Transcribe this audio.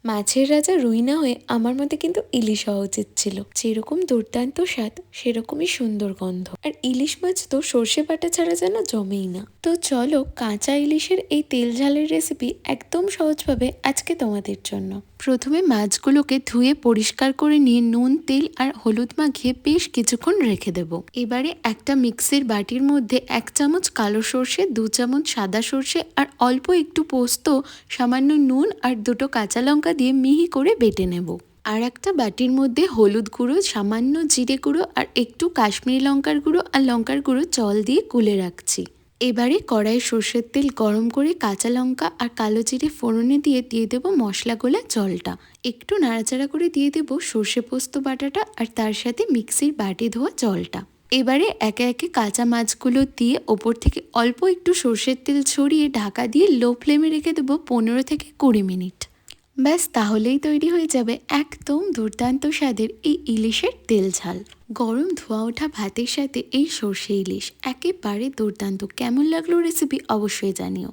মাছের রাজা রুই না হয়ে আমার মতে কিন্তু ইলিশ হওয়া উচিত ছিল। যেরকম দুর্দান্ত স্বাদ সেরকমই সুন্দর গন্ধ। আর ইলিশ মাছ তো সর্ষে বাটা ছাড়া যেন জমেই না। তো চলো কাঁচা ইলিশের এই তেল ঝালের রেসিপি একদম সহজভাবে আজকে তোমাদের জন্য। প্রথমে মাছগুলোকে ধুয়ে পরিষ্কার করে নিয়ে নুন, তেল আর হলুদ মাখিয়ে বেশ কিছুক্ষণ রেখে দেব। এবারে একটা মিক্সির বাটির মধ্যে 1 চামচ কালো সর্ষে, 2 চামচ সাদা সর্ষে আর অল্প একটু পোস্ত, সামান্য নুন আর 2টো কাঁচা লঙ্কা দিয়ে মিহি করে বেটে নেব। আর একটা বাটির মধ্যে হলুদ গুঁড়ো, সামান্য জিরে গুঁড়ো আর একটু কাশ্মীরি লঙ্কার গুঁড়ো আর লঙ্কার গুঁড়ো জল দিয়ে গুলে রাখছি। এবারে কড়াই সর্ষের তেল গরম করে কাঁচা লঙ্কা আর কালো জিরে ফোড়নে দিয়ে দেবো মশলা গোলা জলটা। একটু নাড়াচাড়া করে দিয়ে দেবো সর্ষে পোস্ত বাটাটা আর তার সাথে মিক্সির বাটি ধোয়া জলটা। এবারে একে একে কাঁচা মাছগুলো দিয়ে ওপর থেকে অল্প একটু সর্ষের তেল ছড়িয়ে ঢাকা দিয়ে লো ফ্লেমে রেখে দেবো 15 থেকে 20 মিনিট। ব্যাস তাহলেই তৈরি হয়ে যাবে একদম দুর্দান্ত স্বাদের এই ইলিশের তেল ঝাল। গরম ধোয়া ওঠা ভাতের সাথে এই সর্ষে ইলিশ একেবারে দুর্দান্ত। কেমন লাগলো রেসিপি অবশ্যই জানিও।